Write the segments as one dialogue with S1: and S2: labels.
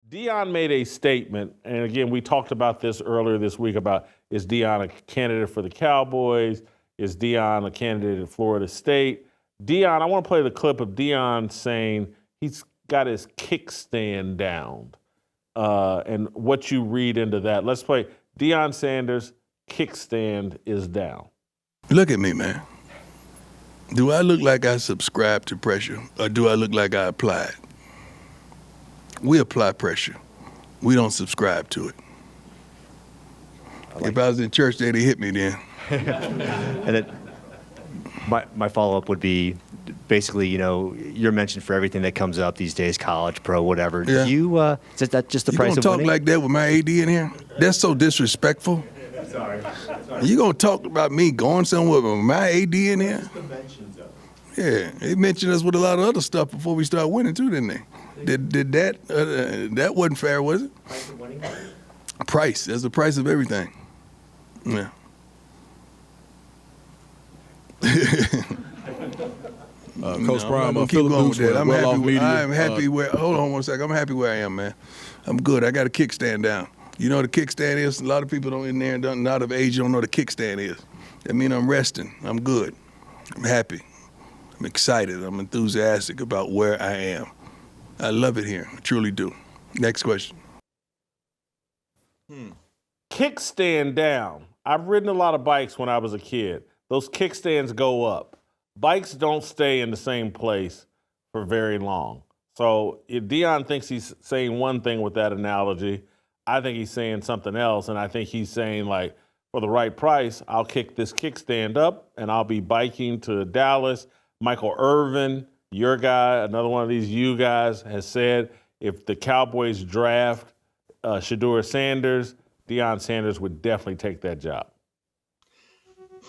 S1: Deion made a statement, and again, we talked about this earlier this week about is Deion a candidate for the Cowboys? Is Deion a candidate at Florida State? Deion, I want to play the clip of Deion saying he's got his kickstand down, and what you read into that. Let's play Deion Sanders, kickstand is down.
S2: Look at me, man. Do I look like I subscribe to pressure, or do I look like I apply it? We apply pressure. We don't subscribe to it. If I was in church, they'd hit me then.
S3: And my follow-up would be basically, you're mentioned for everything that comes up these days, college, pro, whatever.
S2: Yeah.
S3: Is that just the price of winning?
S2: You gonna talk like that with my AD in here? That's so disrespectful.
S3: Sorry.
S2: You gonna talk about me going somewhere with my AD in here? Yeah, they mentioned us with a lot of other stuff before we start winning too, didn't they? Did that? That wasn't fair, was it?
S3: Price of winning?
S2: Price. That's the price of everything. Yeah.
S4: Coach Prime,
S2: keep
S4: Philip
S2: going with
S4: Dukes,
S2: that. I'm happy
S4: media.
S2: where. Hold on one second. I'm happy where I am, man. I'm good. I got a kickstand down. You know what a kickstand is? A lot of people in there not of age don't know what a kickstand is. That means I'm resting. I'm good. I'm happy. I'm excited. I'm enthusiastic about where I am. I love it here. I truly do. Next question.
S1: Kickstand down. I've ridden a lot of bikes when I was a kid. Those kickstands go up. Bikes don't stay in the same place for very long. So if Deion thinks he's saying one thing with that analogy, I think he's saying something else. And I think he's saying, like, for the right price, I'll kick this kickstand up and I'll be biking to Dallas. Michael Irvin, your guy, another one of these you guys, has said if the Cowboys draft Shedeur Sanders, Deion Sanders would definitely take that job.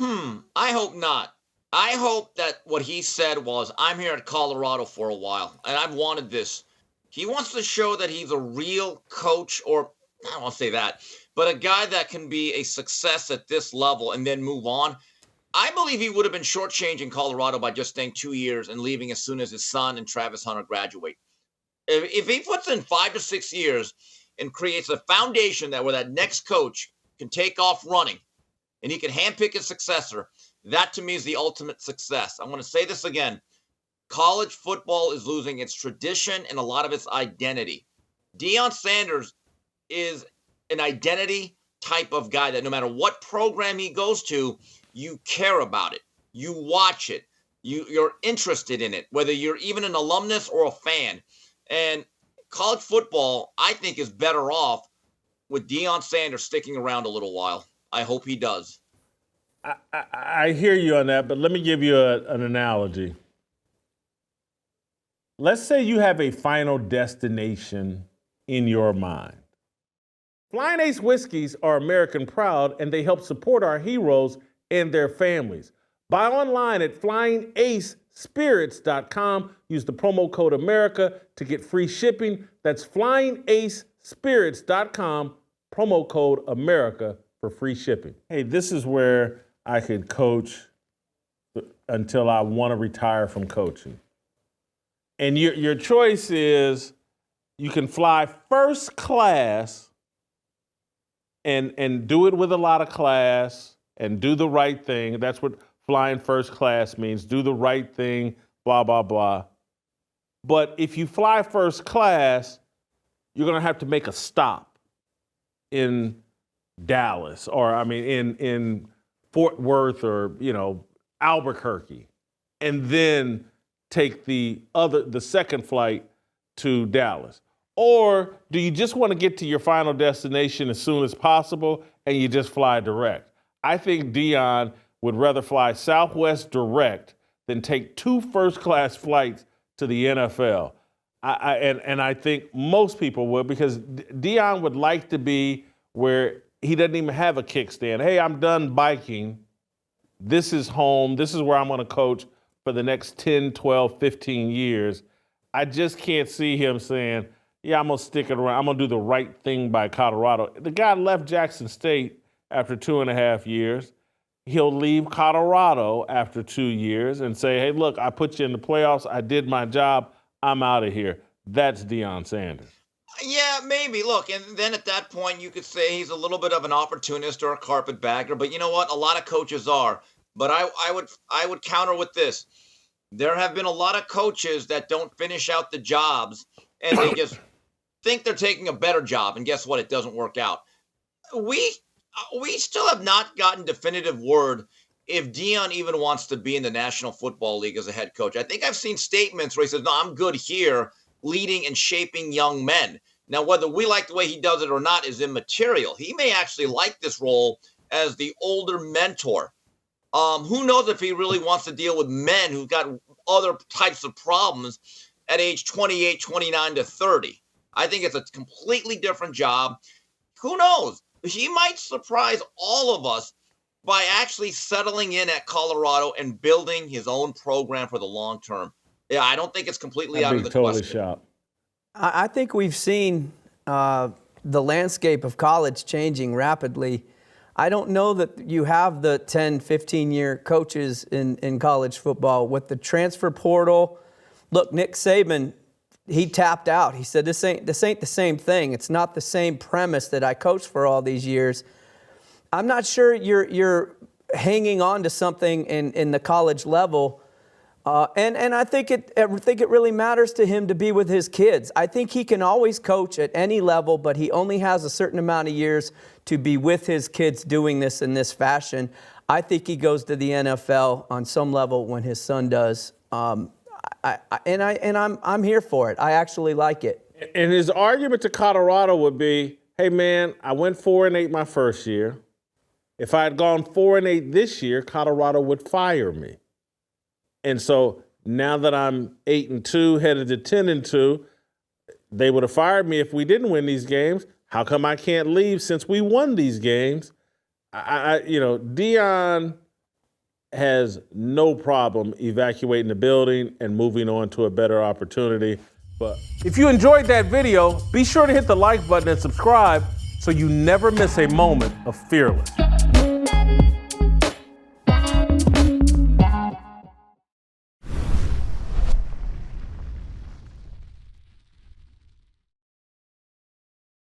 S5: I hope not. I hope that what he said was, I'm here at Colorado for a while, and I've wanted this. He wants to show that he's a real coach, or I don't want to say that, but a guy that can be a success at this level and then move on. I believe he would have been shortchanging Colorado by just staying 2 years and leaving as soon as his son and Travis Hunter graduate. If he puts in 5 to 6 years and creates a foundation where that next coach can take off running and he can handpick his successor, that to me is the ultimate success. I'm going to say this again. College football is losing its tradition and a lot of its identity. Deion Sanders is an identity type of guy that no matter what program he goes to, you care about it. You watch it. You're interested in it, whether you're even an alumnus or a fan. And college football, I think, is better off with Deion Sanders sticking around a little while. I hope he does.
S1: I hear you on that, but let me give you an analogy. Let's say you have a final destination in your mind. Flying Ace Whiskeys are American proud, and they help support our heroes and their families. Buy online at flyingacespirits.com. Use the promo code America to get free shipping. That's flyingacespirits.com, promo code America for free shipping. Hey, this is where I could coach until I want to retire from coaching. And your choice is you can fly first class and do it with a lot of class and do the right thing. That's what flying first class means. Do the right thing, blah, blah, blah. But if you fly first class, you're going to have to make a stop in Dallas or, in Fort Worth or, Albuquerque, and then take the second flight to Dallas. Or do you just want to get to your final destination as soon as possible and you just fly direct? I think Deion would rather fly Southwest direct than take 2 first-class flights to the NFL. I think most people would, because Deion would like to be where he doesn't even have a kickstand. Hey, I'm done biking. This is home. This is where I'm going to coach for the next 10, 12, 15 years. I just can't see him saying, yeah, I'm going to stick it around. I'm going to do the right thing by Colorado. The guy left Jackson State after 2.5 years. He'll leave Colorado after 2 years and say, hey, look, I put you in the playoffs. I did my job. I'm out of here. That's Deion Sanders.
S5: Yeah, maybe. Look, and then at that point, you could say he's a little bit of an opportunist or a carpetbagger. But you know what? A lot of coaches are. But I would counter with this: there have been a lot of coaches that don't finish out the jobs, and they just think they're taking a better job. And guess what? It doesn't work out. We still have not gotten definitive word if Deion even wants to be in the National Football League as a head coach. I think I've seen statements where he says, "No, I'm good here, leading and shaping young men." Now, whether we like the way he does it or not is immaterial. He may actually like this role as the older mentor. Who knows if he really wants to deal with men who've got other types of problems at age 28, 29 to 30. I think it's a completely different job. Who knows? He might surprise all of us by actually settling in at Colorado and building his own program for the long term. Yeah, I don't think it's completely out of the
S1: totally
S5: question.
S1: shocked.
S6: I think we've seen the landscape of college changing rapidly. I don't know that you have the 10, 15-year coaches in college football with the transfer portal. Look, Nick Saban, he tapped out. He said, this ain't the same thing. It's not the same premise that I coached for all these years. I'm not sure you're hanging on to something in the college level. And I think it really matters to him to be with his kids. I think he can always coach at any level, but he only has a certain amount of years to be with his kids doing this in this fashion. I think he goes to the NFL on some level when his son does. I'm here for it. I actually like it.
S1: And his argument to Colorado would be, hey man, I went 4-8 my first year. If I had gone 4-8 this year, Colorado would fire me. And so now that I'm 8-2, headed to 10-2, they would have fired me if we didn't win these games. How come I can't leave since we won these games? Deion has no problem evacuating the building and moving on to a better opportunity. But if you enjoyed that video, be sure to hit the like button and subscribe so you never miss a moment of Fearless.